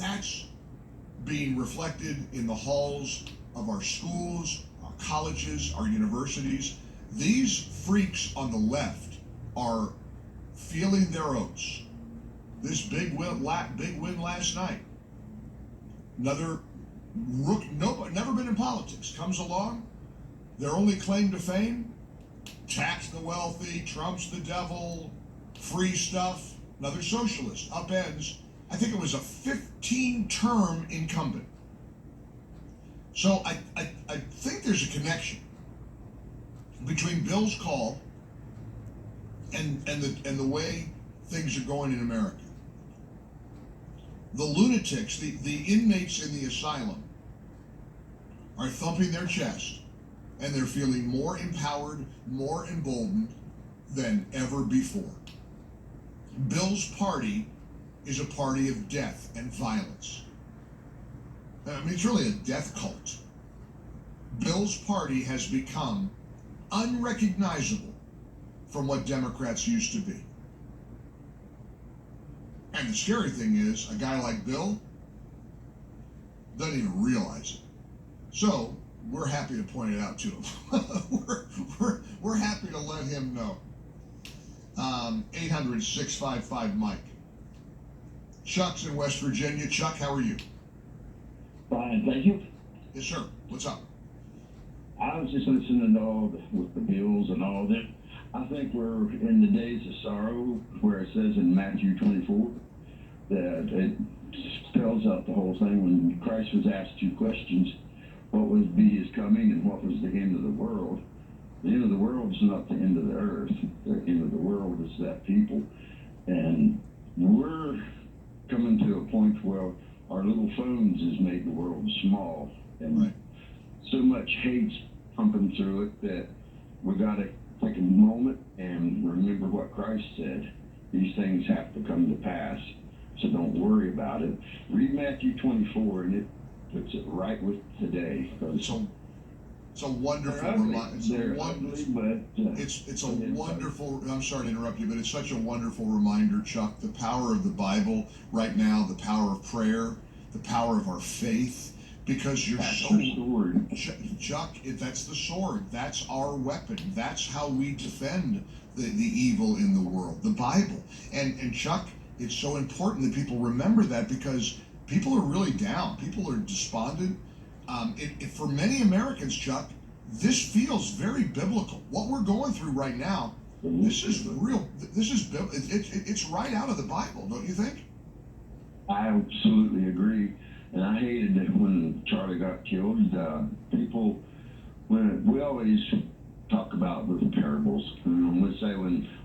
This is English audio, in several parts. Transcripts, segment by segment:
That's being reflected in the halls of our schools, our colleges, our universities. These freaks on the left are feeling their oats. This big win last night. Another rook, never been in politics, comes along. Their only claim to fame: tax the wealthy, Trump's the devil, free stuff. Another socialist upends. I think it was a 15-term incumbent. So I think there's a connection between Bill's call and the way things are going in America. The lunatics, the inmates in the asylum, are thumping their chest, and they're feeling more empowered, more emboldened than ever before. Bill's party is a party of death and violence. I mean, it's really a death cult. Bill's party has become unrecognizable from what Democrats used to be. And the scary thing is, a guy like Bill doesn't even realize it. So we're happy to point it out to him. we're happy to let him know. 800-655-Mike. Chuck's in West Virginia. Chuck, how are you? Fine, thank you. Yes, sir. What's up? I was just listening to all with the bills and all that. I think we're in the days of sorrow, where it says in Matthew 24 that it spells out the whole thing. When Christ was asked two questions, what would be his coming and what was the end of the world? The end of the world is not the end of the earth. The end of the world is that people. And we're coming to a point where our little phones has made the world small. And right. So much hate's pumping through it that we got to take a moment and remember what Christ said. These things have to come to pass, so don't worry about it. Read Matthew 24, and it puts it right with today. It's a wonderful reminder. It's a wonderful. I'm sorry to interrupt you, but it's such a wonderful reminder, Chuck. The power of the Bible right now, the power of prayer, the power of our faith. Because you're sword. Chuck, that's the sword. That's our weapon. That's how we defend the evil in the world, the Bible. And Chuck, it's so important that people remember that, because people are really down. People are despondent. For many Americans, Chuck, this feels very biblical. What we're going through right now, this is real. It's right out of the Bible, don't you think? I absolutely agree. And I hated that when Charlie got killed. People, when we always talk about the parables, we say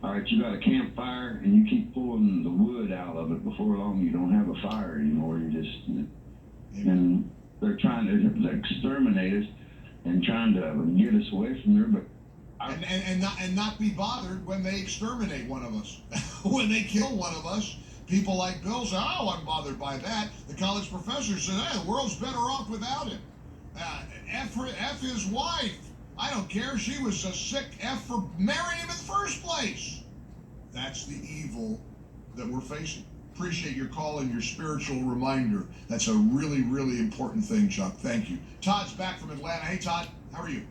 all right, you got a campfire and you keep pulling the wood out of it. Before long, you don't have a fire anymore. You just, and they're trying to exterminate us and trying to get us away from there. But and not be bothered when they exterminate one of us, when they kill one of us. People like Bill say, "Oh, I'm bothered by that." The college professor said, "Hey, the world's better off without him. F his wife. I don't care. She was a sick F for marrying him in the first place." That's the evil that we're facing. Appreciate your call and your spiritual reminder. That's a really, really important thing, Chuck. Thank you. Todd's back from Atlanta. Hey, Todd, how are you?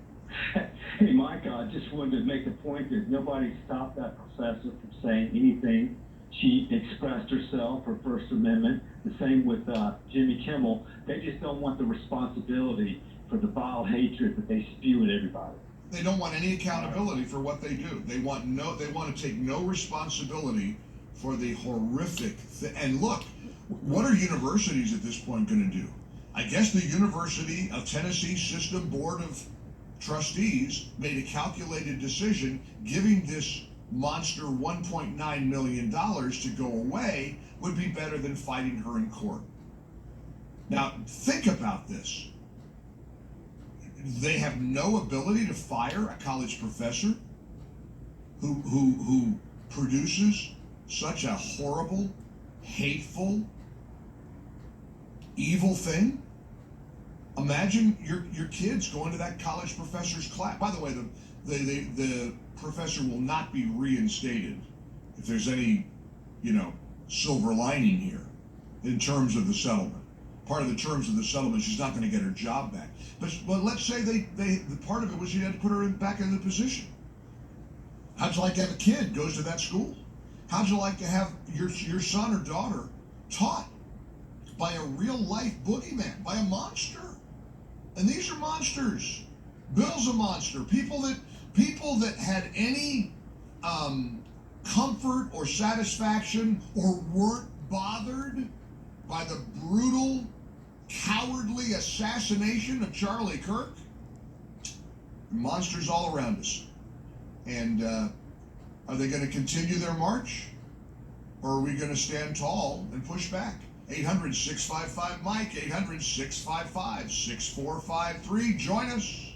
Hey, Mike, I just wanted to make the point that nobody stopped that professor from saying anything. She expressed herself, her First Amendment. The same with Jimmy Kimmel. They just don't want the responsibility for the vile hatred that they spew at everybody. They don't want any accountability for what they do. They want to take no responsibility for the horrific and look, what are universities at this point going to do? I guess the University of Tennessee System Board of Trustees made a calculated decision giving this monster $1.9 million to go away would be better than fighting her in court. Now, think about this. They have no ability to fire a college professor who produces such a horrible, hateful, evil thing. Imagine your kids going to that college professor's class. By the way, the professor will not be reinstated. If there's any, silver lining here, in terms of the settlement. Part of the terms of the settlement, she's not going to get her job back. But let's say the part of it was you had to put her back in the position. How'd you like to have a kid goes to that school? How'd you like to have your son or daughter taught by a real life boogeyman, by a monster? And these are monsters. Bill's a monster. People that had any comfort or satisfaction or weren't bothered by the brutal, cowardly assassination of Charlie Kirk. Monsters all around us. And are they going to continue their march? Or are we going to stand tall and push back? 800-655-MIKE, 800-655-6453. Join us.